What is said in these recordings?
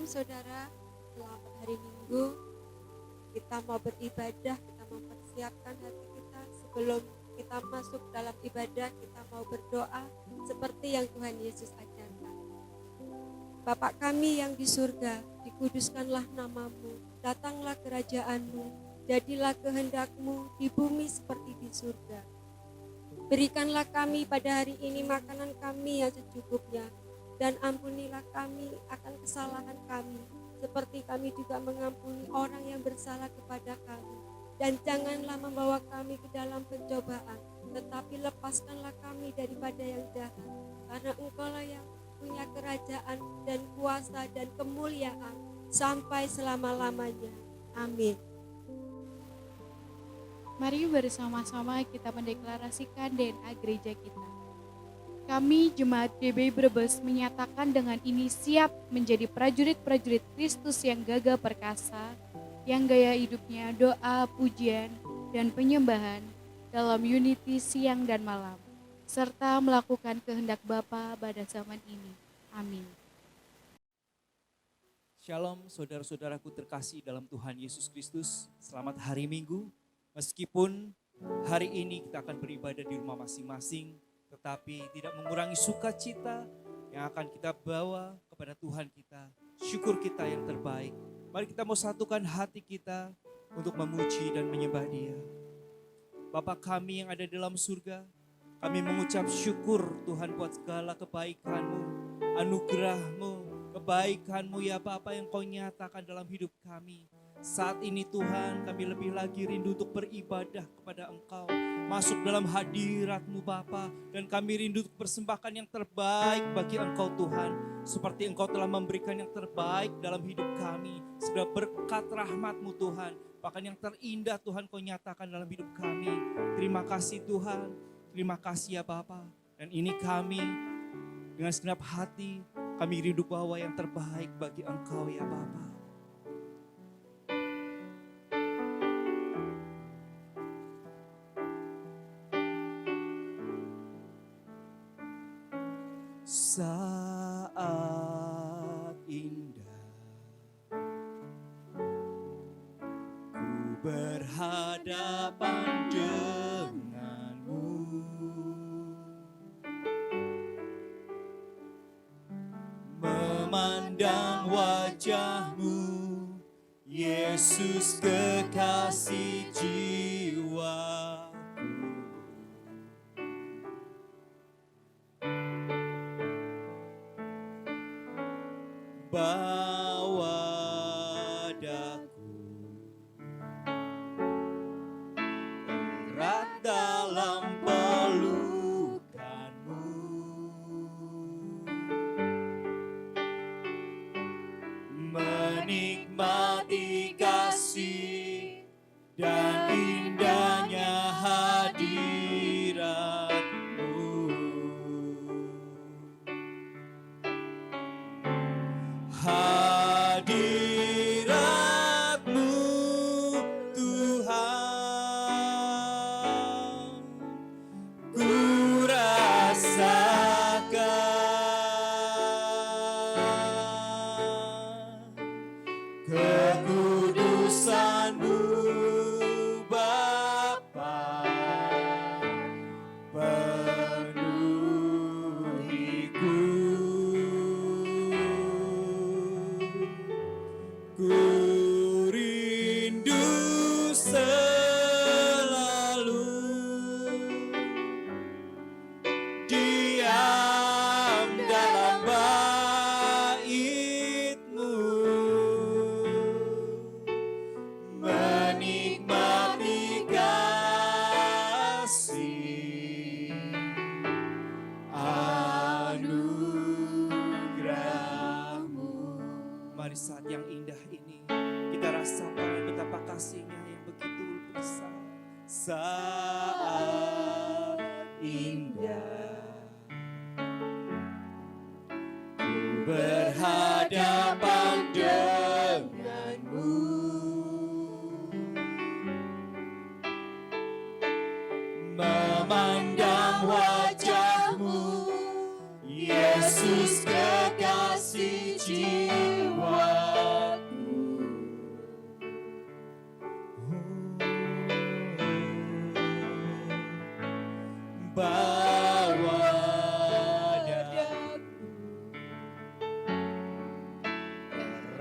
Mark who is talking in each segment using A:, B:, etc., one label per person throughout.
A: Shalom saudara, selamat hari Minggu. Kita mau beribadah, kita mempersiapkan hati kita. Sebelum kita masuk dalam ibadah, kita mau berdoa seperti yang Tuhan Yesus ajarkan. Bapa kami yang di surga, dikuduskanlah namamu, datanglah kerajaanmu, jadilah kehendakmu di bumi seperti di surga. Berikanlah kami pada hari ini makanan kami yang secukupnya, dan ampunilah kami akan kesalahan kami, seperti kami juga mengampuni orang yang bersalah kepada kami. Dan janganlah membawa kami ke dalam pencobaan, tetapi lepaskanlah kami daripada yang jahat. Karena Engkaulah yang punya kerajaan dan kuasa dan kemuliaan sampai selama-lamanya. Amin.
B: Mari bersama-sama kita mendeklarasikan DNA gereja kita. Kami Jemaat DBI Brebes menyatakan dengan ini siap menjadi prajurit-prajurit Kristus yang gagah perkasa, yang gaya hidupnya doa, pujian, dan penyembahan dalam unity siang dan malam, serta melakukan kehendak Bapa pada zaman ini. Amin.
C: Shalom saudara-saudaraku terkasih dalam Tuhan Yesus Kristus. Selamat hari Minggu. Meskipun hari ini kita akan beribadah di rumah masing-masing, tetapi tidak mengurangi sukacita yang akan kita bawa kepada Tuhan kita. Syukur kita yang terbaik. Mari kita mau satukan hati kita untuk memuji dan menyembah Dia. Bapa kami yang ada dalam surga, kami mengucap syukur Tuhan buat segala kebaikan-Mu, anugerah-Mu, kebaikan-Mu ya Bapa yang Kau nyatakan dalam hidup kami. Saat ini Tuhan kami lebih lagi rindu untuk beribadah kepada Engkau. Masuk dalam hadirat-Mu Bapa, dan kami rindu untuk persembahkan yang terbaik bagi Engkau Tuhan. Seperti Engkau telah memberikan yang terbaik dalam hidup kami. Segala berkat rahmat-Mu Tuhan, bahkan yang terindah Tuhan Kau nyatakan dalam hidup kami. Terima kasih Tuhan, terima kasih ya Bapa. Dan ini kami dengan segenap hati, kami rindu bawa yang terbaik bagi Engkau ya Bapa. Saat indah ku berhadapan denganmu, memandang wajahmu, Yesus kekasih jiwa. Bawa daku erat dalam pelukanmu, menikmati kasih dan indahnya hadirat-Mu. Hadirat-Mu Tuhan, ku rasakan kekudusan-Mu Bapa, penuhiku. Ku rindu selalu diam dalam bait-Mu, menikmati kasih anugerah-Mu. Mari saat yang indah ini kita rasakan betapa kasih-Nya yang begitu besar. Saat indah ku berhadapan denganmu, memandang wajah-Mu, Yesus kekasih jiwa.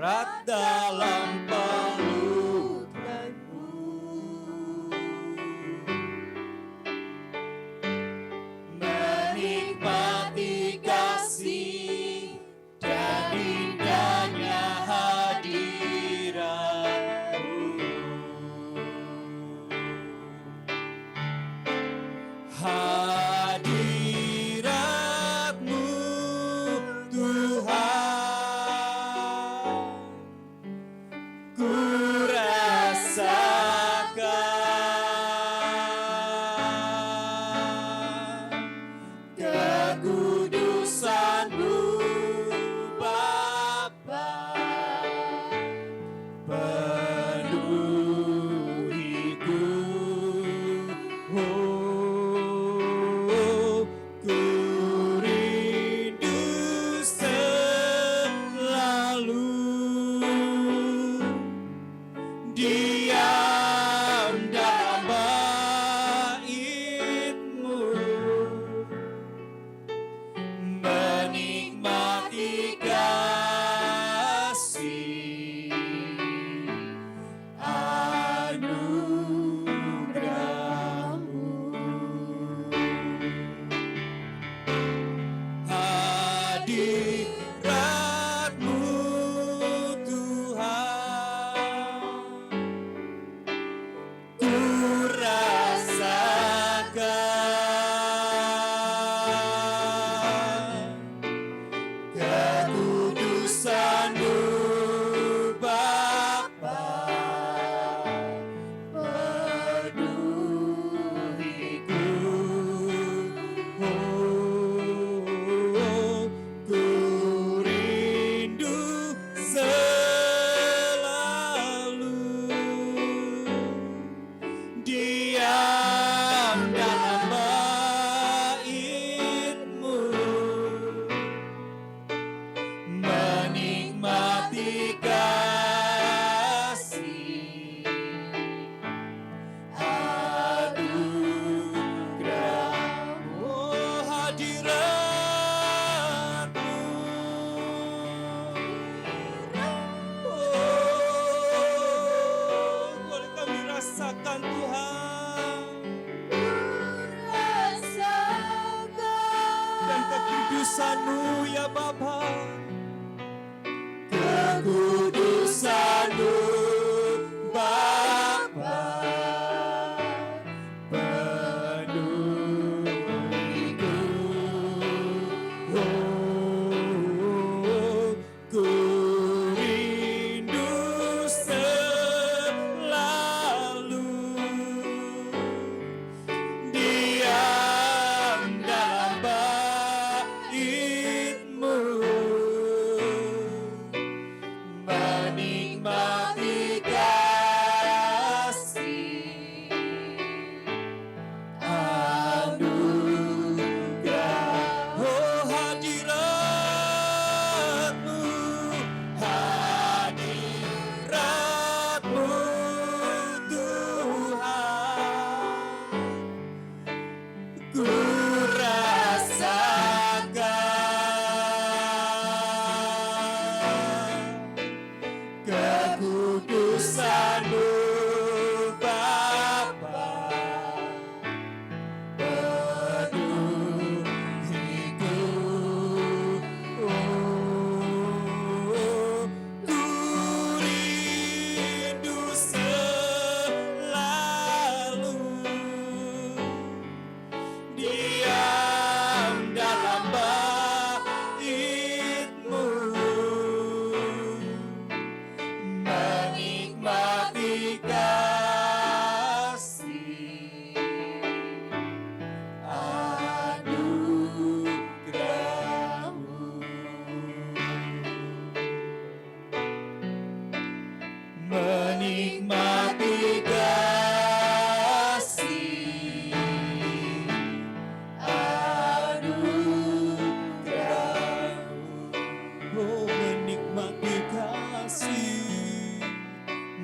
C: erat dalam pelukanmu. Menikmati kasih dan indahnya hadiratmu. Hadiratmu Tuhan, ku rasakan kekudusan-Mu Bapa, penuhiku. Oh, ku rindu selalu diam dalam bait-Mu, menikmati kasih anugerah-Mu. Hadirat-Mu Tuhan, ku rasakan kekudusan-Mu Bapa, penuhiku. Oh, ku rindu selalu diam dalam bait-Mu, menikmati kasih anugerah-Mu. Oh, hadirat-Mu. Oh, boleh kami rasakan Tuhan, dan kekudusan-Mu ya Bapa, kekudusan-Mu Bapa, penuhiku. Oh, ku rindu selalu diam dalam bait-Mu, menikmati kasih anugerah. Oh, hadirat-Mu, hadirat-Mu Tuhan, ku rasakan kekudusan-Mu Bapa, penuhiku. Oh, ku rindu selalu diam dalam bait-Mu, menikmati kasih anugerah-Mu, menikmati kasih anugerah-Mu. Oh, menikmati kasih,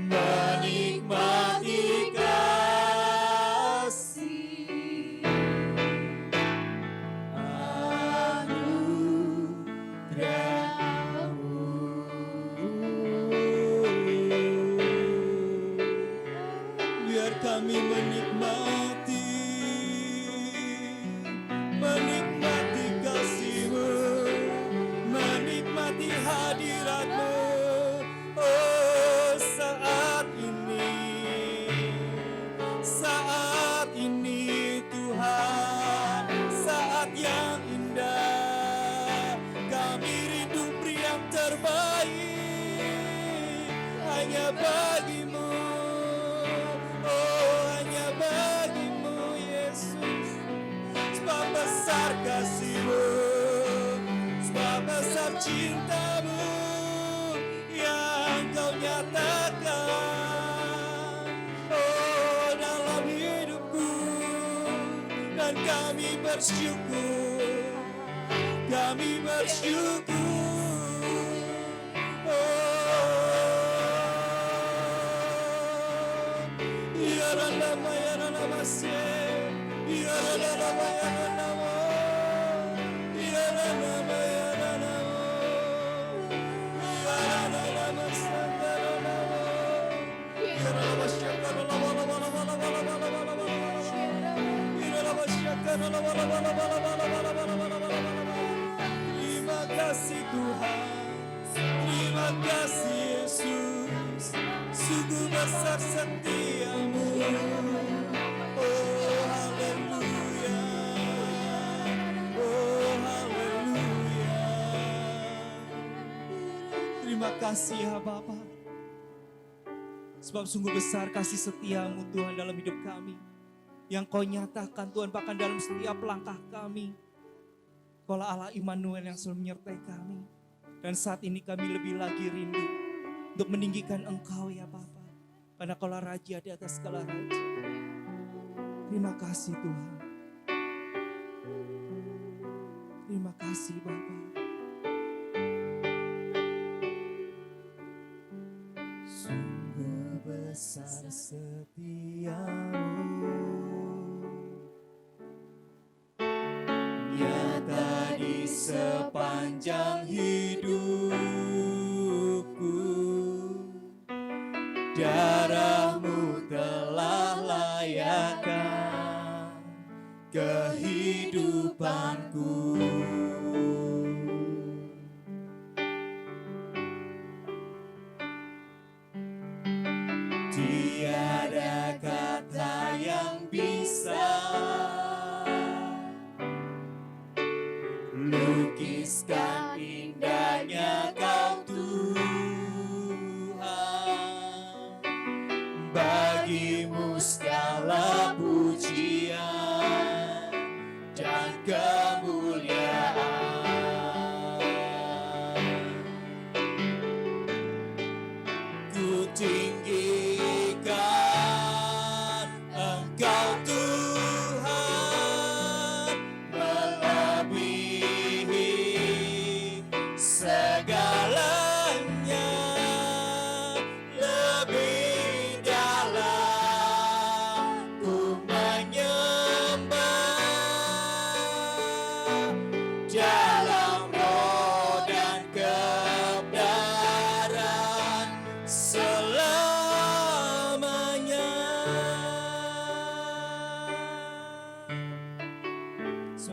C: menikmati kasih anugerah-Mu. hanya bagimu, oh hanya bagimu Yesus. Sebab besar kasih-Mu, sebab besar cinta-Mu yang Kau nyatakan, oh dalam hidupku. Dan kami bersyukur, kami bersyukur. Oh, ya Rama ya Rama se, ya Rama ya Rama, ya Rama ya Rama, ya Rama Santa Rama, ya Rama Shaka Rama Rama Rama Rama Rama Rama. Terima kasih Tuhan, terima kasih Yesus, sungguh besar setia-Mu. Oh haleluya, oh haleluya. Terima kasih ya Bapa, sebab sungguh besar kasih setia-Mu Tuhan dalam hidup kami. Yang Kau nyatakan Tuhan bahkan dalam setiap langkah kami. Kaulah Allah Immanuel yang selalu menyertai kami. Dan saat ini kami lebih lagi rindu untuk meninggikan Engkau ya Bapa. Karena Kaulah Raja di atas segala raja. Terima kasih Tuhan. Terima kasih Bapa. Sungguh besar setia-Mu, nyata di sepanjang hidupku. Darah-Mu telah layakkan kehidupanku. Tiada kata yang bisa lukiskan indahnya Kau Tuhan. Bagi-Mu segala pujian dan kemuliaan. Ku tinggikan Engkau Tuhan, melebihi segalanya, lebih dalam ku menyembah dalam roh dan kebenaran selamanya.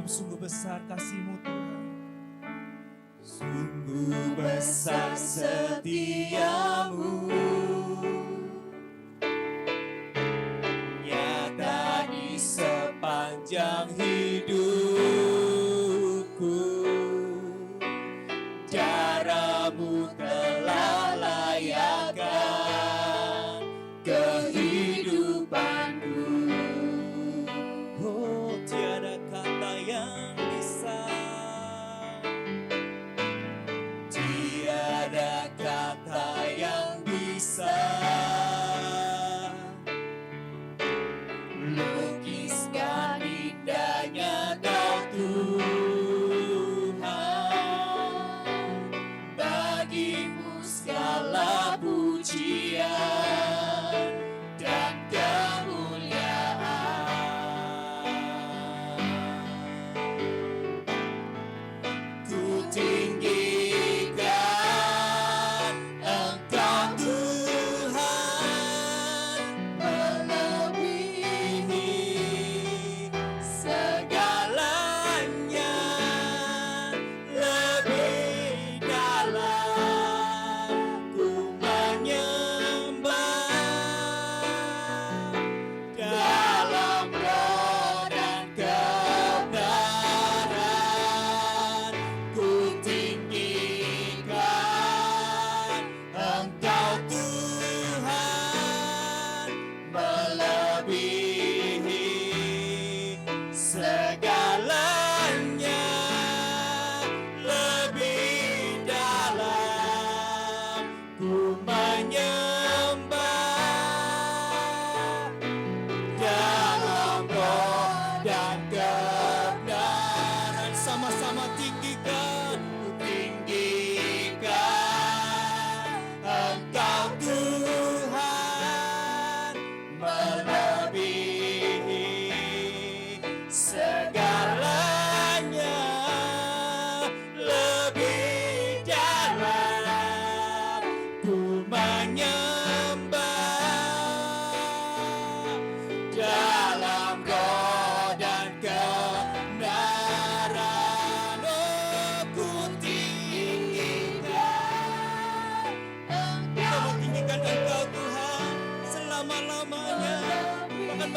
C: Sungguh besar kasih-Mu Tuhan, sungguh besar setia-Mu, nyata di sepanjang hidupku. Darah-Mu telah layakkan kehidupanku. Oh tiada kata yang bisa, tiada kata yang bisa lukiskan indahnya Kau Tuhan. Bagi-Mu segala pujian dan kemuliaan. Ku tinggikan Engkau Tuhan, melebihi segalanya, lebih dalam ku menyembah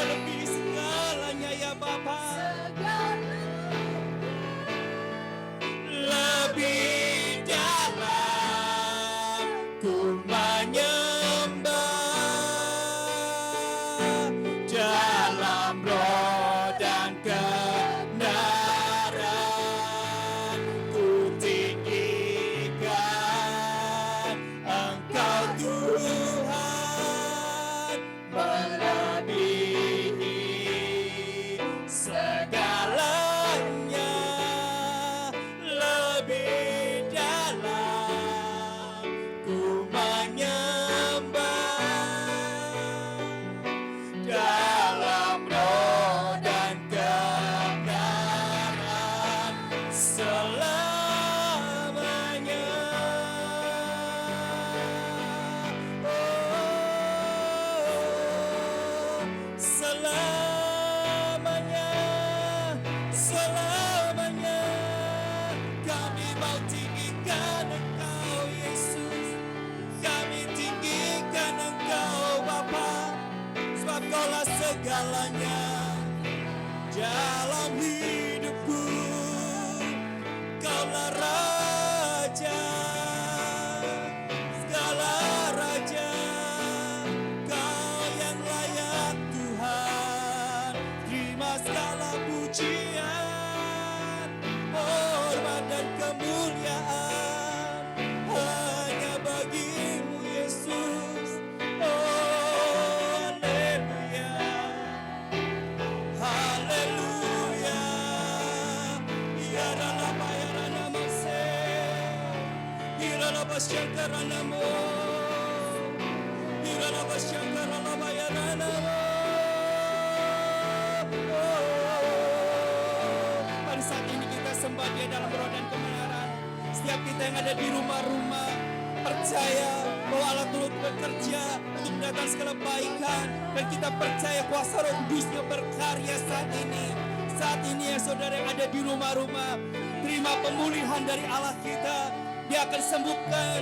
C: melebihi segalanya ya Bapa. Lebih dalam ku menyembah dalam roh dan kebenaran ku tinggikan Engkau Tuhan melebihi segalanya. Lebih dalam ku menyembah dalam roh dan kebenaran selamanya. Oh, selamanya, selamanya. Kami mau tinggikan Engkau Yesus, kami tinggikan Engkau Bapa, sebab Kaulah segalanya dalam hidupku. Kaulah Raja, segala Raja, Kau yang layak Tuhan, terima segala pujian, hormat dan kemuliaan hanya bagi-Mu Yesus. Oh, haleluya, haleluya. Ya dalam bayaran namase, Hirala Basyangkara Namo, Hirala Basyangkara Bayaran Namo. Pada saat ini kita sembah Dia dalam roh dan kebenaran. Setiap kita yang ada di rumah-rumah percaya bahwa Allah turut bekerja untuk mendatangkan segala kebaikan, dan kita percaya kuasa Roh Kudusnya berkarya saat ini. Saat ini ya saudara yang ada di rumah-rumah, terima pemulihan dari Allah kita. Dia akan sembuhkan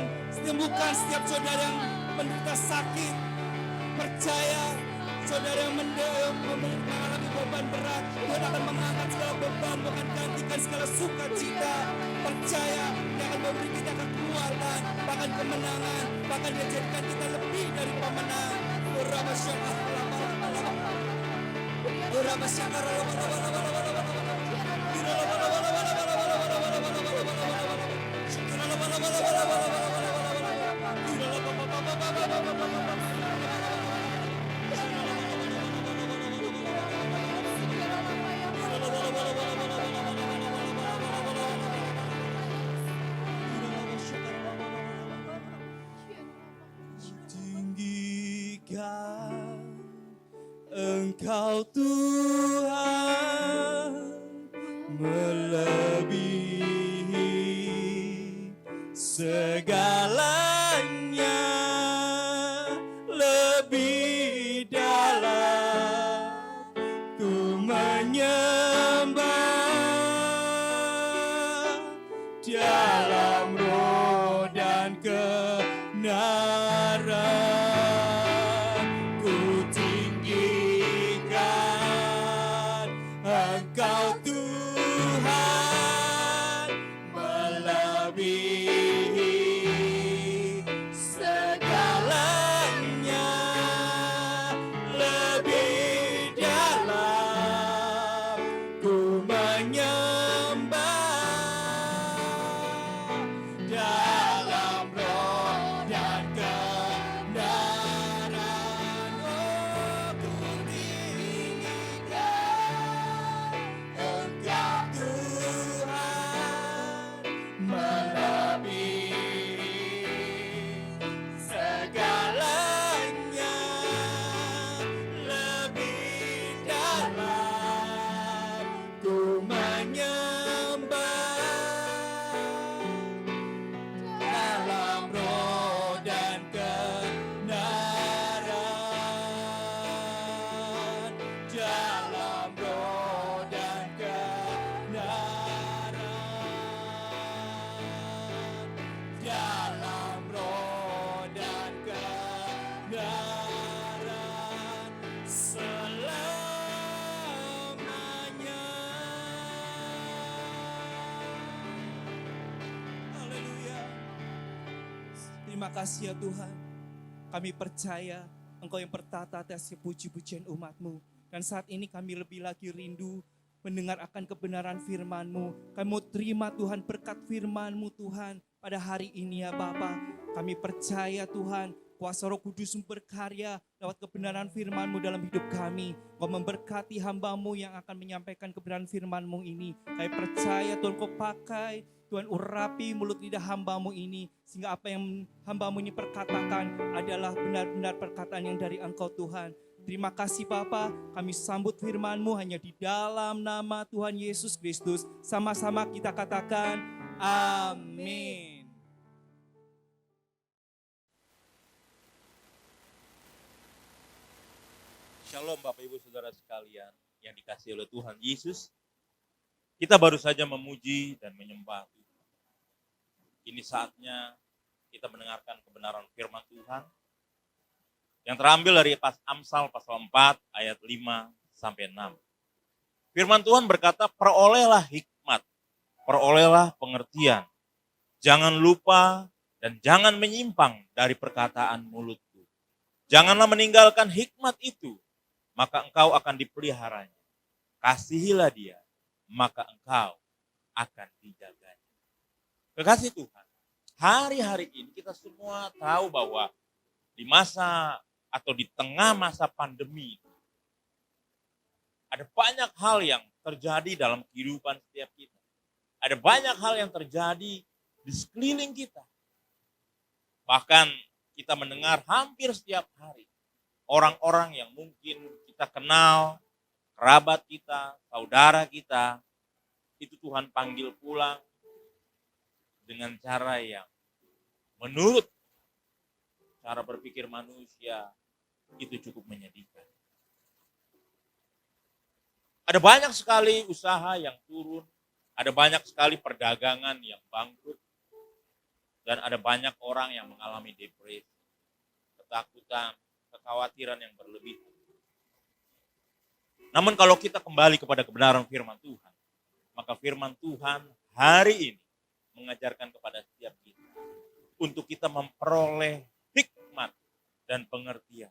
C: setiap saudara yang menderita sakit. Percaya saudara yang mengalami beban berat, Tuhan akan mengangkat segala beban, akan gantikan segala sukacita. Percaya Dia akan memberi kita kekuatan, bahkan kemenangan, bahkan Dia jadikan kita lebih dari pemenang. Tinggikan Engkau Tuhan melebihi segalanya, lebih dalam ku menyembah dalam roh dan kebenaran ku tinggikan Engkau Tuhan melebihi segalanya, lebih dalam ku menyembah dalam roh dan kebenaran. Terima kasih ya Tuhan. Kami percaya Engkau yang bertata atas puji-pujian umat-Mu. Dan saat ini kami lebih lagi rindu mendengar akan kebenaran firman-Mu. Kami mau terima Tuhan berkat firman-Mu Tuhan pada hari ini ya Bapa. Kami percaya Tuhan kuasa Roh Kudus berkarya lewat kebenaran firman-Mu dalam hidup kami. Kau memberkati hamba-Mu yang akan menyampaikan kebenaran firman-Mu ini. Kami percaya Tuhan Kau pakai, Tuhan urapi mulut lidah hamba-Mu ini. Sehingga apa yang hamba-Mu ini perkatakan adalah benar-benar perkataan yang dari Engkau Tuhan. Terima kasih Bapa, kami sambut firman-Mu hanya di dalam nama Tuhan Yesus Kristus. Sama-sama kita katakan, amin.
D: Shalom Bapak Ibu Saudara sekalian yang dikasihi oleh Tuhan Yesus. Kita baru saja memuji dan menyembah Tuhan. Ini saatnya kita mendengarkan kebenaran firman Tuhan yang terambil dari Amsal pasal 4 ayat 5 sampai 6. Firman Tuhan berkata, perolehlah hikmat, perolehlah pengertian. Jangan lupa dan jangan menyimpang dari perkataan mulutku. Janganlah meninggalkan hikmat itu, maka engkau akan dipeliharanya. Kasihilah dia, maka engkau akan dijaganya. Kekasih Tuhan, hari-hari ini kita semua tahu bahwa di masa atau di tengah masa pandemi ada banyak hal yang terjadi dalam kehidupan setiap kita. Ada banyak hal yang terjadi di sekeliling kita. Bahkan kita mendengar hampir setiap hari orang-orang yang mungkin kita kenal, kerabat kita, saudara kita, itu Tuhan panggil pulang dengan cara yang menurut cara berpikir manusia itu cukup menyedihkan. Ada banyak sekali usaha yang turun, ada banyak sekali perdagangan yang bangkrut, dan ada banyak orang yang mengalami depresi, ketakutan, kekhawatiran yang berlebihan. Namun kalau kita kembali kepada kebenaran firman Tuhan, maka firman Tuhan hari ini mengajarkan kepada setiap kita untuk kita memperoleh hikmat dan pengertian.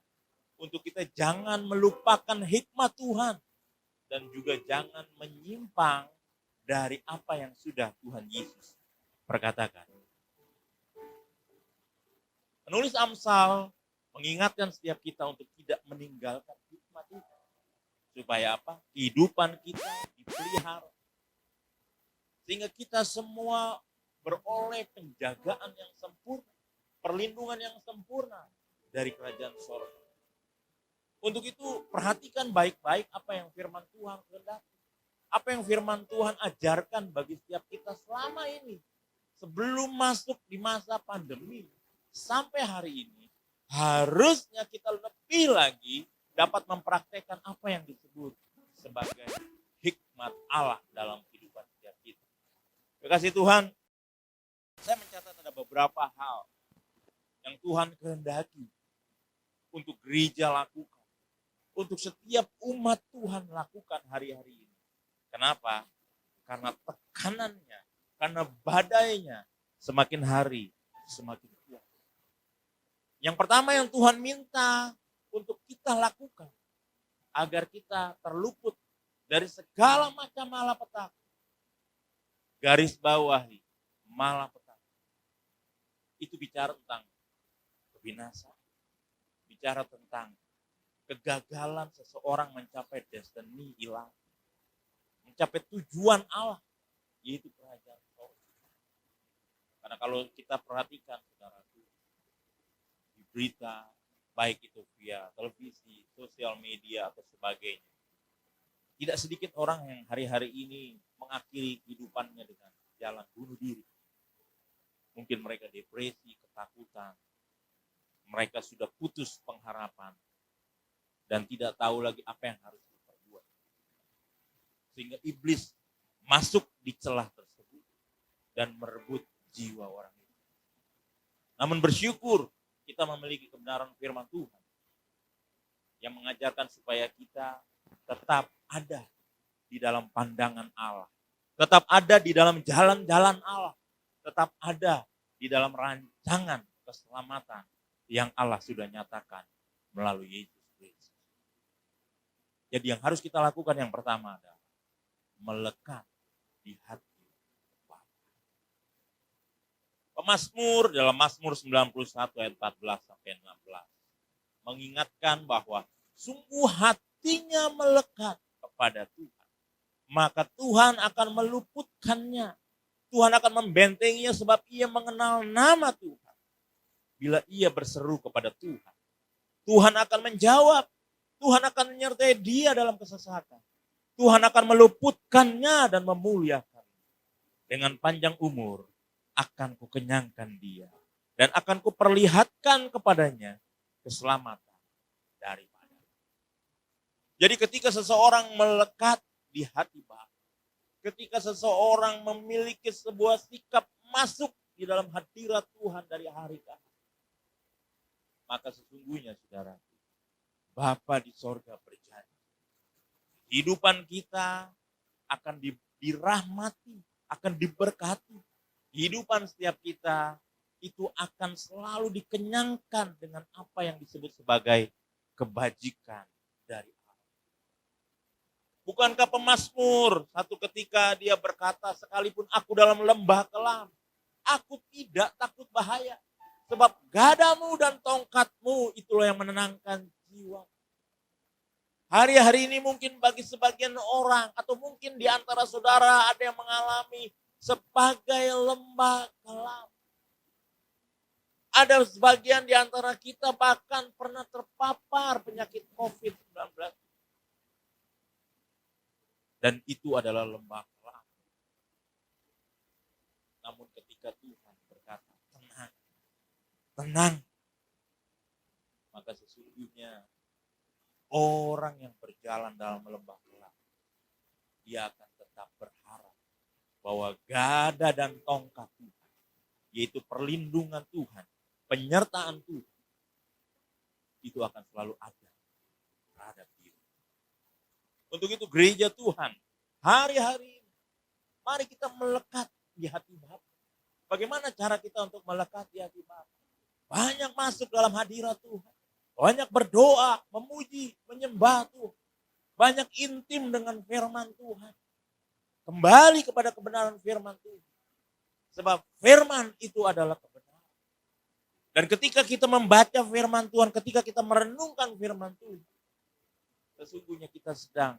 D: Untuk kita jangan melupakan hikmat Tuhan dan juga jangan menyimpang dari apa yang sudah Tuhan Yesus perkatakan. Penulis Amsal mengingatkan setiap kita untuk tidak meninggalkan hikmat itu. Supaya apa? Kehidupan kita dipelihara. Sehingga kita semua beroleh penjagaan yang sempurna, perlindungan yang sempurna dari kerajaan sorga. Untuk itu perhatikan baik-baik apa yang firman Tuhan kehendaki. Apa yang firman Tuhan ajarkan bagi setiap kita selama ini. Sebelum masuk di masa pandemi sampai hari ini, harusnya kita lebih lagi dapat mempraktekkan apa yang disebut sebagai hikmat Allah dalam kehidupan setiap kita. Kekasih Tuhan, saya mencatat ada beberapa hal yang Tuhan kehendaki untuk gereja lakukan, untuk setiap umat Tuhan lakukan hari-hari ini. Kenapa? Karena tekanannya, karena badainya semakin hari semakin kuat. Yang pertama yang Tuhan minta untuk kita lakukan agar kita terluput dari segala macam malapetaka. Garis bawahi malapetaka. Itu bicara tentang kebinasaan. Bicara tentang kegagalan seseorang mencapai destiny ilahi. Mencapai tujuan Allah, yaitu kerajaan sorga. Karena kalau kita perhatikan, saudaraku, di berita, baik itu via televisi, sosial media, atau sebagainya, tidak sedikit orang yang hari-hari ini mengakhiri kehidupannya dengan jalan bunuh diri. Mungkin mereka depresi, ketakutan, mereka sudah putus pengharapan, dan tidak tahu lagi apa yang harus diperbuat. Sehingga iblis masuk di celah tersebut dan merebut jiwa orang itu. Namun bersyukur kita memiliki kebenaran firman Tuhan yang mengajarkan supaya kita tetap ada di dalam pandangan Allah. Tetap ada di dalam jalan-jalan Allah. Tetap ada di dalam rancangan keselamatan yang Allah sudah nyatakan melalui Yesus Kristus. Jadi yang harus kita lakukan yang pertama adalah melekat di hati Bapa. Pemazmur dalam Mazmur 91 ayat 14 sampai 16 mengingatkan bahwa sungguh hatinya melekat kepada Tuhan, maka Tuhan akan meluputkannya. Tuhan akan membentenginya sebab ia mengenal nama Tuhan. Bila ia berseru kepada Tuhan, Tuhan akan menjawab. Tuhan akan menyertai dia dalam kesesakan. Tuhan akan meluputkannya dan memuliakan. Dengan panjang umur akan kukenyangkan dia. Dan akan kuperlihatkan kepadanya keselamatan daripada. Jadi ketika seseorang melekat di hati Bapa, ketika seseorang memiliki sebuah sikap masuk di dalam hadirat Tuhan dari hari ke hari, maka sesungguhnya saudara, Bapa di sorga berjanji, kehidupan kita akan dirahmati, akan diberkati. Kehidupan setiap kita itu akan selalu dikenyangkan dengan apa yang disebut sebagai kebajikan dari Allah. Bukankah pemazmur satu ketika dia berkata, sekalipun aku dalam lembah kelam, aku tidak takut bahaya. Sebab gadamu dan tongkatmu itulah yang menenangkan jiwa. Hari-hari ini mungkin bagi sebagian orang atau mungkin di antara saudara ada yang mengalami sebagai lembah kelam. Ada sebagian di antara kita bahkan pernah terpapar penyakit COVID-19. Dan itu adalah lembah kelam. Namun ketika Tuhan berkata, tenang, tenang. Maka sesungguhnya orang yang berjalan dalam lembah kelam, dia akan tetap berharap bahwa gada dan tongkat Tuhan, yaitu perlindungan Tuhan, penyertaan Tuhan, itu akan selalu ada terhadap diri. Untuk itu gereja Tuhan, hari-hari ini, mari kita melekat di hati Bapa. Bagaimana cara kita untuk melekat di hati Bapa? Banyak masuk dalam hadirat Tuhan. Banyak berdoa, memuji, menyembah Tuhan. Banyak intim dengan firman Tuhan. Kembali kepada kebenaran firman Tuhan. Sebab firman itu adalah kebenaran. Dan ketika kita membaca firman Tuhan, ketika kita merenungkan firman Tuhan, sesungguhnya kita sedang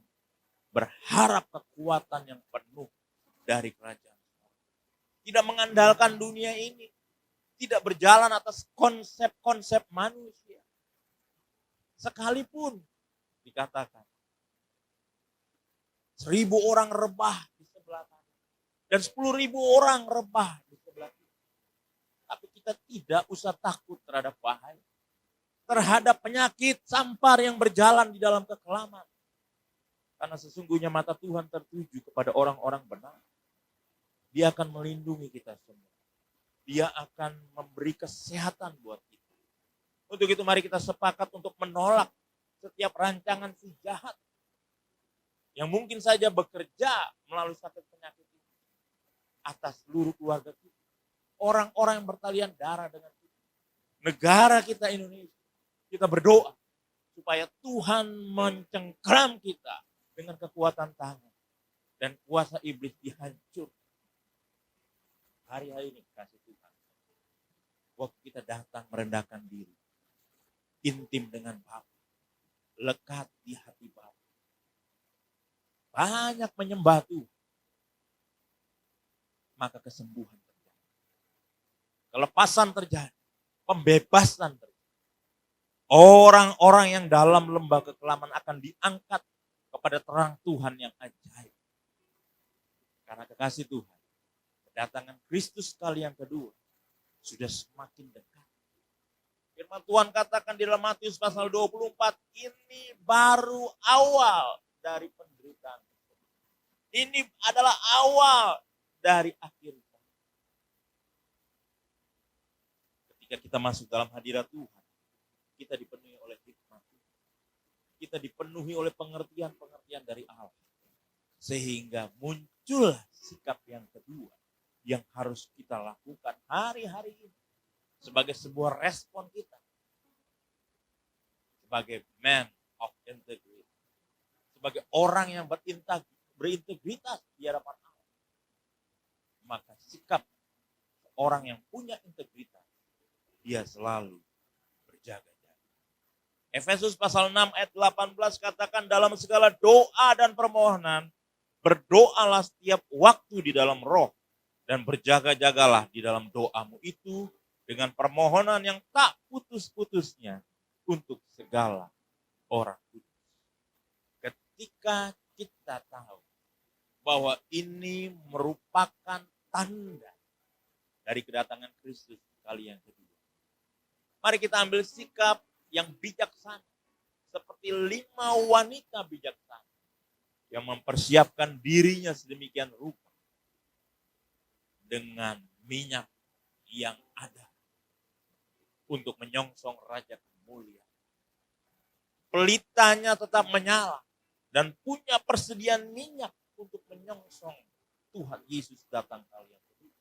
D: berharap kekuatan yang penuh dari kerajaan. Tidak mengandalkan dunia ini. Tidak berjalan atas konsep-konsep manusia. Sekalipun dikatakan 1.000 orang rebah di sebelah kanan. Dan 10.000 orang rebah di sebelah kiri. Tapi kita tidak usah takut terhadap bahaya. Terhadap penyakit sampar yang berjalan di dalam kekelaman. Karena sesungguhnya mata Tuhan tertuju kepada orang-orang benar. Dia akan melindungi kita semua. Dia akan memberi kesehatan buat kita. Untuk itu mari kita sepakat untuk menolak setiap rancangan si jahat. Yang mungkin saja bekerja melalui sakit penyakit ini. Atas seluruh keluarga kita. Orang-orang yang bertalian darah dengan kita. Negara kita Indonesia. Kita berdoa supaya Tuhan mencengkram kita dengan kekuatan tangan dan kuasa iblis dihancurkan. Hari-hari ini kasih Tuhan. Waktu kita datang merendahkan diri, intim dengan Bapa, lekat di hati Bapa. Banyak menyembah Tuhan. Maka kesembuhan terjadi. Kelepasan terjadi. Pembebasan terjadi. Orang-orang yang dalam lembah kekelaman akan diangkat kepada terang Tuhan yang ajaib. Karena kekasih Tuhan, kedatangan Kristus kali yang kedua sudah semakin dekat. Firman Tuhan katakan di dalam Matius pasal 24, ini baru awal dari penderitaan. Ini adalah awal dari akhir. Ketika kita masuk dalam hadirat Tuhan, kita dipenuhi oleh hikmat. Kita dipenuhi oleh pengertian-pengertian dari Allah. Sehingga muncul sikap yang kedua yang harus kita lakukan hari-hari ini. sebagai sebuah respon kita sebagai man of integrity, sebagai orang yang berintegritas di hadapan Allah. Maka sikap orang yang punya integritas, dia selalu berjaga-jaga. Efesus pasal 6 ayat 18 katakan dalam segala doa dan permohonan, berdoalah setiap waktu di dalam roh dan berjaga-jagalah di dalam doamu itu dengan permohonan yang tak putus-putusnya untuk segala orang kudus. Ketika kita tahu bahwa ini merupakan tanda dari kedatangan Kristus kali yang kedua, mari kita ambil sikap yang bijaksana seperti 5 wanita bijaksana yang mempersiapkan dirinya sedemikian rupa dengan minyak yang ada untuk menyongsong Raja Mulia. Pelitanya tetap menyala dan punya persediaan minyak untuk menyongsong Tuhan Yesus datang kali yang kedua.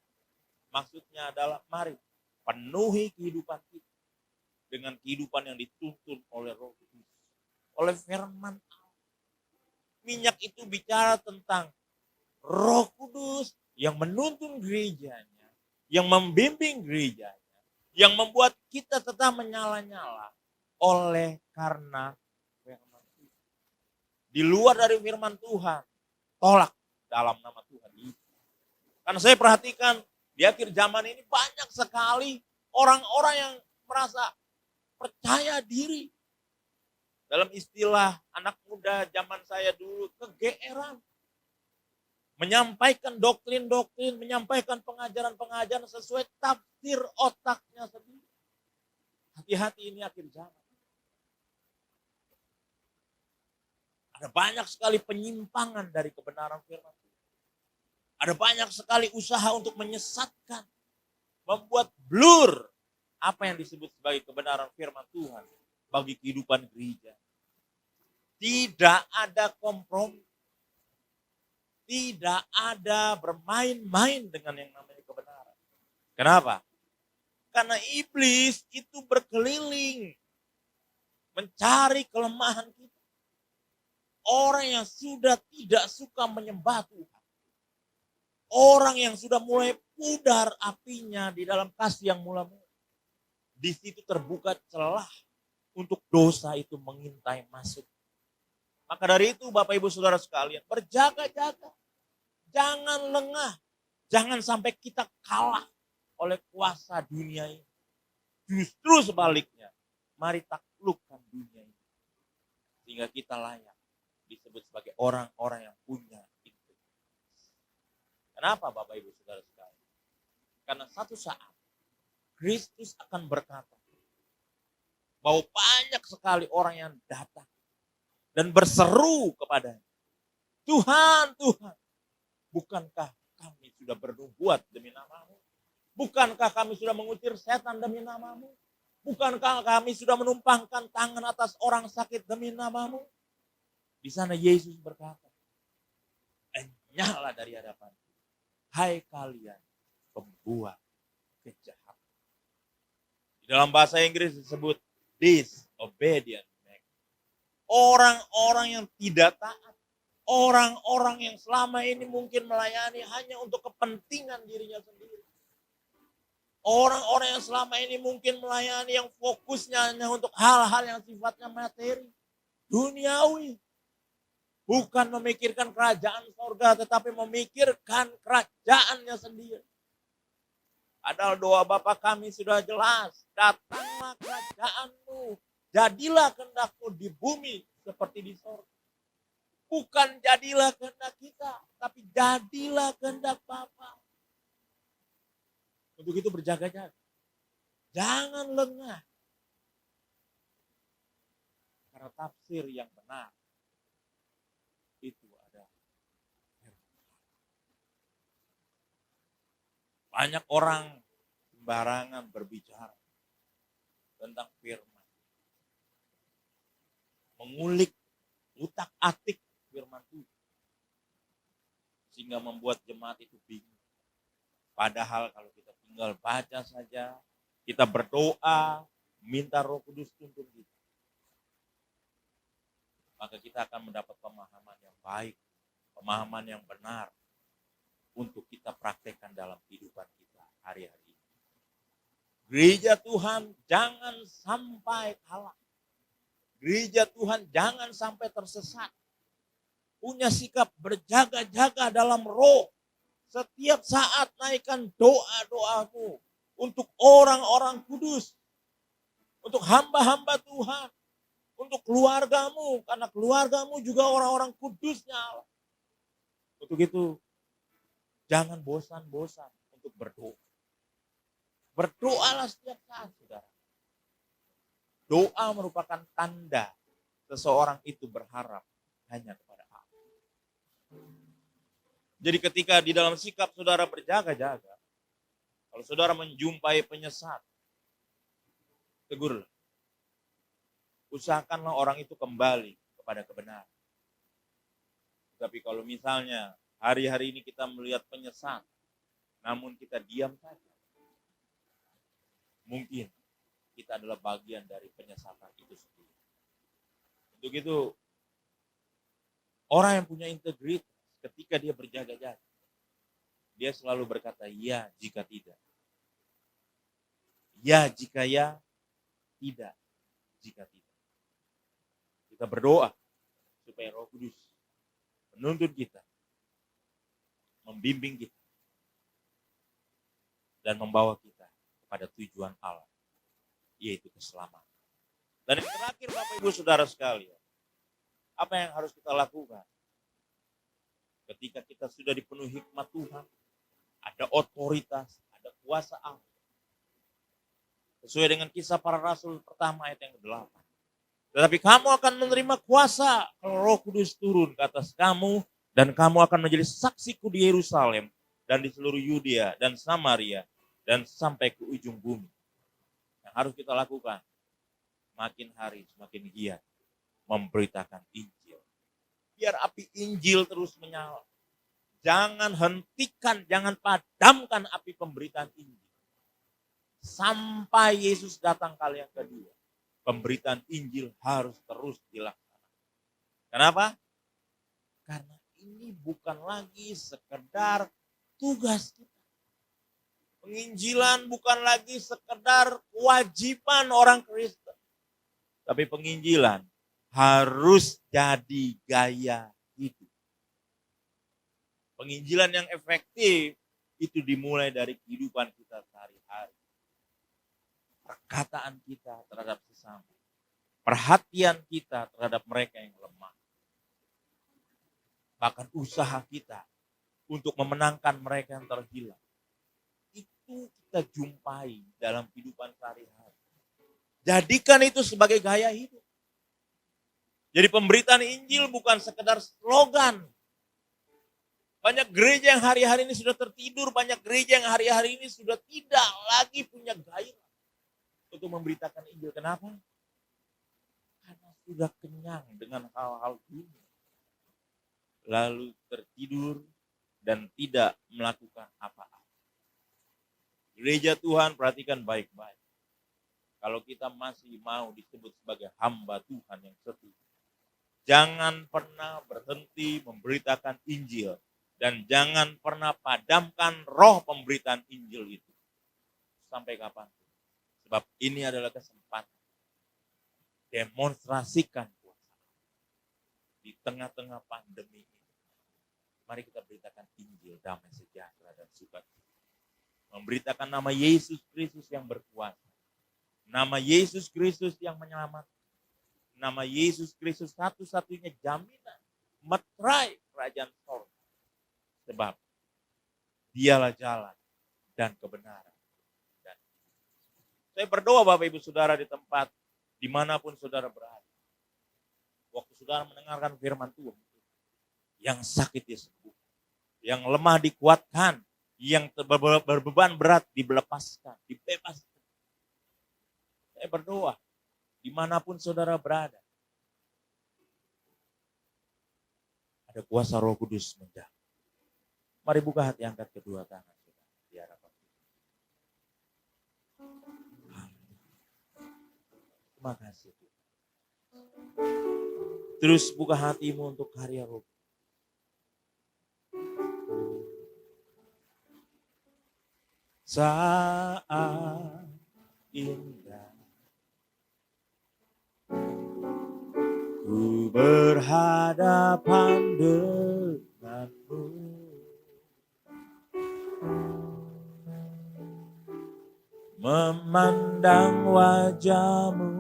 D: Maksudnya adalah mari penuhi kehidupan kita dengan kehidupan yang dituntun oleh Roh Kudus, oleh firman Allah. Minyak itu bicara tentang Roh Kudus yang menuntun gerejanya, yang membimbing gerejanya, yang membuat kita tetap menyala-nyala oleh karena firman Tuhan. Di luar dari firman Tuhan, tolak dalam nama Tuhan Yesus. Karena saya perhatikan di akhir zaman ini banyak sekali orang-orang yang merasa percaya diri. Dalam istilah anak muda zaman saya dulu, kegeeran. Menyampaikan doktrin-doktrin, menyampaikan pengajaran-pengajaran sesuai tafsir otaknya sendiri. Hati-hati, ini akhir zaman. Ada banyak sekali penyimpangan dari kebenaran firman Tuhan. Ada banyak sekali usaha untuk menyesatkan, membuat blur apa yang disebut sebagai kebenaran firman Tuhan bagi kehidupan gereja. Tidak ada kompromi. Tidak ada bermain-main dengan yang namanya kebenaran. Kenapa? Karena iblis itu berkeliling mencari kelemahan kita. Orang yang sudah tidak suka menyembah Tuhan. Orang yang sudah mulai pudar apinya di dalam kasih yang mula-mula. Di situ terbuka celah untuk dosa itu mengintai masuk. Maka dari itu Bapak Ibu Saudara sekalian, berjaga-jaga. Jangan lengah. Jangan sampai kita kalah oleh kuasa dunia ini. Justru sebaliknya, mari taklukkan dunia ini. Sehingga kita layak disebut sebagai orang-orang yang punya integritas. Kenapa Bapak Ibu Saudara sekalian? Karena satu saat Kristus akan berkata bahwa banyak sekali orang yang datang dan berseru kepadanya, Tuhan, Tuhan, bukankah kami sudah bernubuat demi nama-Mu? Bukankah kami sudah mengusir setan demi nama-Mu? Bukankah kami sudah menumpangkan tangan atas orang sakit demi nama-Mu? Di sana Yesus berkata, enyahlah dari hadapan, hai kalian pembuat kejahatan. Di dalam bahasa Inggris disebut disobedient. Orang-orang yang tidak taat. Orang-orang yang selama ini mungkin melayani hanya untuk kepentingan dirinya sendiri. Orang-orang yang selama ini mungkin melayani yang fokusnya hanya untuk hal-hal yang sifatnya materi. Duniawi. Bukan memikirkan kerajaan surga, tetapi memikirkan kerajaannya sendiri. Padahal doa Bapa kami sudah jelas. Datanglah kerajaan-Mu. Jadilah kehendak-Mu di bumi seperti di surga. Bukan jadilah kehendak kita, tapi jadilah kehendak Bapa. Untuk itu berjaga-jaga. Jangan lengah. Karena tafsir yang benar itu ada. Banyak orang sembarangan berbicara tentang firman. Mengulik, utak-atik firman Tuhan. Sehingga membuat jemaat itu bingung. Padahal kalau kita tinggal baca saja, Kita berdoa, minta Roh Kudus tuntun kita. Maka kita akan mendapat pemahaman yang baik, pemahaman yang benar untuk kita praktekkan dalam kehidupan kita hari-hari ini. Gereja Tuhan jangan sampai kalah. Gereja Tuhan jangan sampai tersesat. Punya sikap berjaga-jaga dalam roh. Setiap saat naikkan doa-doamu untuk orang-orang kudus. Untuk hamba-hamba Tuhan. Untuk keluargamu. Karena keluargamu juga orang-orang kudusnya Allah. Untuk itu, jangan bosan-bosan untuk berdoa. Berdoalah setiap saat, saudara. Doa merupakan tanda seseorang itu berharap hanya kepada Allah. Jadi ketika di dalam sikap saudara berjaga-jaga, kalau saudara menjumpai penyesat, tegurlah. Usahakanlah orang itu kembali kepada kebenaran. Tapi kalau misalnya hari-hari ini kita melihat penyesat, namun kita diam saja, mungkin kita adalah bagian dari penyesatan itu sendiri. Untuk itu, orang yang punya integritas ketika dia berjaga-jaga, dia selalu berkata ya jika tidak. Ya jika ya, tidak jika tidak. Kita berdoa supaya Roh Kudus menuntun kita, membimbing kita, dan membawa kita pada tujuan Allah, yaitu keselamatan. Dan yang terakhir Bapak Ibu Saudara sekalian, apa yang harus kita lakukan? Ketika kita sudah dipenuhi hikmat Tuhan, ada otoritas, ada kuasa Allah. Sesuai dengan Kisah Para Rasul pertama ayat yang ke-8. Tetapi kamu akan menerima kuasa kalau Roh Kudus turun ke atas kamu, dan kamu akan menjadi saksiku di Yerusalem dan di seluruh Yudea dan Samaria dan sampai ke ujung bumi. Yang harus kita lakukan, makin hari semakin giat memberitakan Injil. Biar api Injil terus menyala. Jangan hentikan, jangan padamkan api pemberitaan Injil. Sampai Yesus datang kali yang kedua, pemberitaan Injil harus terus dilaksanakan. Kenapa? Karena ini bukan lagi sekedar tugas kita. Penginjilan bukan lagi sekedar kewajiban orang Kristen. Tapi penginjilan harus jadi gaya hidup. Penginjilan yang efektif itu dimulai dari kehidupan kita sehari-hari. Perkataan kita terhadap sesama. Perhatian kita terhadap mereka yang lemah. Bahkan usaha kita untuk memenangkan mereka yang terhilang. Itu kita jumpai dalam kehidupan sehari-hari. Jadikan itu sebagai gaya hidup. Jadi pemberitaan Injil bukan sekedar slogan. Banyak gereja yang hari-hari ini sudah tertidur, banyak gereja yang hari-hari ini sudah tidak lagi punya gairah untuk memberitakan Injil. Kenapa? Karena sudah kenyang dengan hal-hal dunia. Lalu tertidur dan tidak melakukan apa-apa. Gereja Tuhan, perhatikan baik-baik. Kalau kita masih mau disebut sebagai hamba Tuhan yang setia, jangan pernah berhenti memberitakan Injil. Dan jangan pernah padamkan roh pemberitaan Injil itu. Sampai kapan? Sebab ini adalah kesempatan. Demonstrasikan kuasa di tengah-tengah pandemi ini. Mari kita beritakan Injil, damai sejahtera dan sukacita. Memberitakan nama Yesus Kristus yang berkuasa. Nama Yesus Kristus yang menyelamatkan. Nama Yesus Kristus satu-satunya jaminan meterai kerajaan sorga. Sebab dialah jalan dan kebenaran. Dan saya berdoa Bapak Ibu Saudara di tempat dimanapun saudara berada. Waktu saudara mendengarkan firman Tuhan. Yang sakit disembuhkan. Yang lemah dikuatkan. Yang berbeban berat dilepaskan, dibebaskan. Saya berdoa, dimanapun saudara berada, ada kuasa Roh Kudus menjaga. Mari buka hati, angkat kedua tangan. Di hadapan Tuhan. Terima kasih Tuhan. Terus buka hatimu untuk karya Roh. Saat indah ku berhadapan denganmu, memandang wajahmu,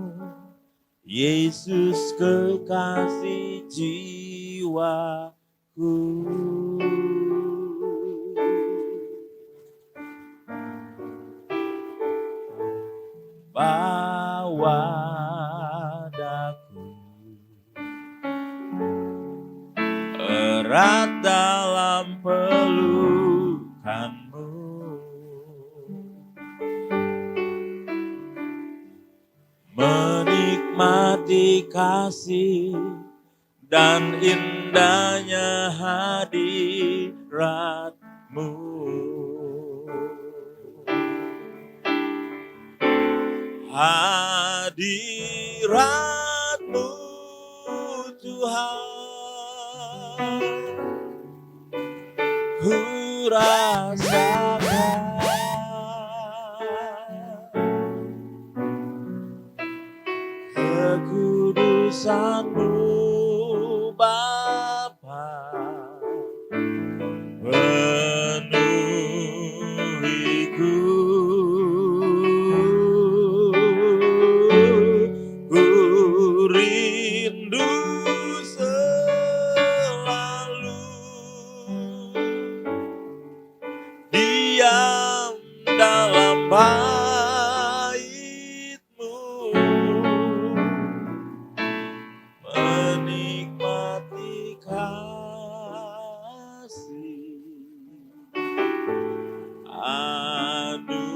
D: Yesus kekasih jiwaku. Bawa daku erat dalam pelukanmu, menikmati kasih dan indahnya hadiratmu. Hadiratmu Tuhan, ku rasakan kekudusan-Mu Bapa, penuhiku. Ku rindu selalu diam dalam bait-Mu, menikmati kasih anugerah-Mu.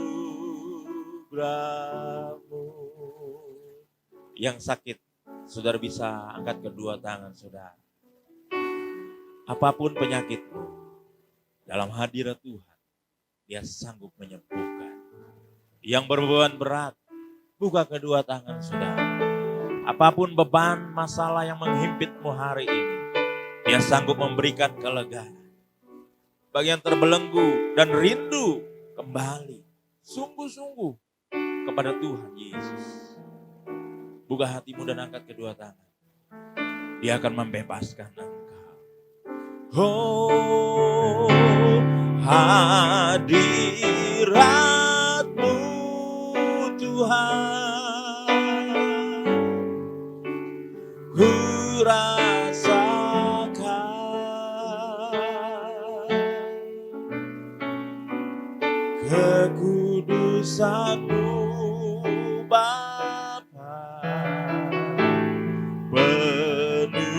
D: Yang sakit, saudara bisa angkat kedua tangan saudara. Apapun penyakitmu, dalam hadirat Tuhan, Dia sanggup menyembuhkan. Yang berbeban berat, buka kedua tangan saudara. Apapun beban masalah yang menghimpitmu hari ini, Dia sanggup memberikan kelegaan. Bagi yang terbelenggu dan rindu kembali, sungguh-sungguh kepada Tuhan Yesus. Buka hatimu dan angkat kedua tangan. Dia akan membebaskan engkau. Oh, hadirat-Mu Tuhan, ku rasakan kekudusan-Mu Bapa, penuhiku.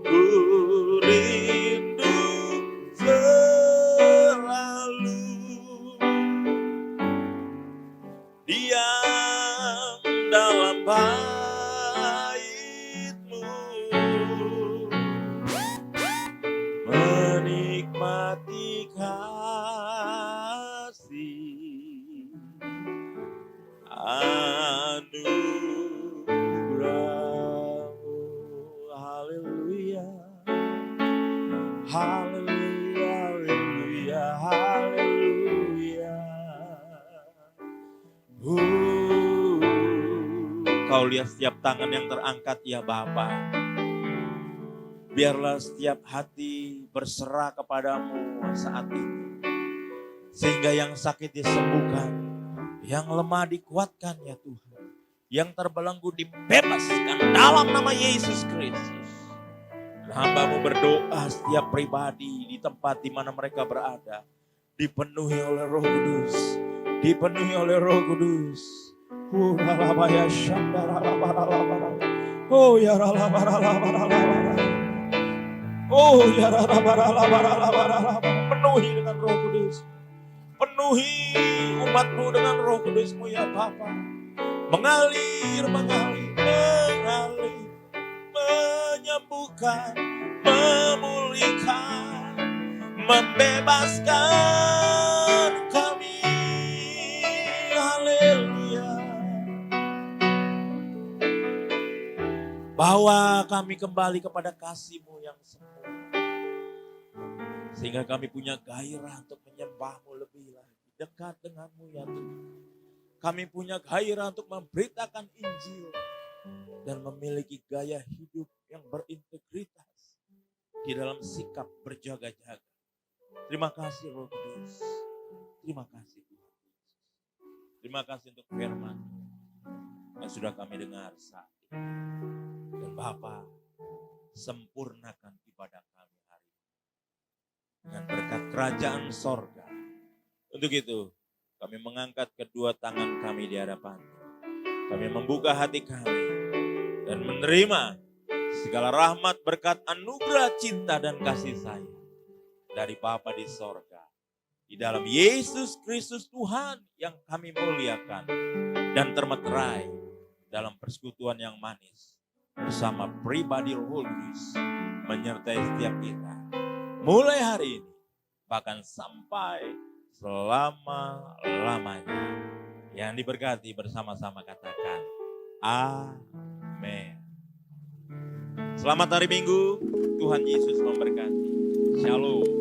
D: Ku rindu selalu diam dalam bait-Mu, menikmati kasih anugerah-Mu. Haleluya, haleluya, haleluya, haleluya. Kau lihat setiap tangan yang terangkat ya Bapa. Biarlah setiap hati berserah kepadamu saat ini. Sehingga yang sakit disembuhkan, yang lemah dikuatkan ya Tuhan. Yang terbelenggu dibebaskan dalam nama Yesus Kristus. Hamba-Mu berdoa setiap pribadi di tempat di mana mereka berada. Dipenuhi oleh Roh Kudus. Dipenuhi oleh Roh Kudus. Oh ya oh ya penuhi dengan Roh Kudus. Penuhi umat-Mu dengan Roh Kudus-Mu ya Bapa. Mengalir, mengalir, mengalir, menyembuhkan, memulihkan, membebaskan Bawa kami kembali kepada kasih-Mu yang sempurna. Sehingga kami punya gairah untuk menyembah-Mu lebih lagi. Dekat dengan-Mu ya Tuhan. Kami punya gairah untuk memberitakan Injil. Dan memiliki gaya hidup yang berintegritas. Di dalam sikap berjaga-jaga. Terima kasih Roh Kudus. Terima kasih Tuhan Yesus. Terima kasih untuk firman yang sudah kami dengar saat ini. Dan Bapa, sempurnakan ibadah kami hari ini dengan berkat kerajaan sorga. Untuk itu, kami mengangkat kedua tangan kami di hadapan. Kami membuka hati kami dan menerima segala rahmat, berkat, anugerah, cinta, dan kasih sayang dari Bapa di sorga. Di dalam Yesus Kristus Tuhan yang kami muliakan dan termeterai dalam persekutuan yang manis bersama pribadi Roh Kudus menyertai setiap kita. Mulai hari ini bahkan sampai selama-lamanya. Yang diberkati bersama-sama katakan amin. Selamat hari Minggu, Tuhan Yesus memberkati. Shalom.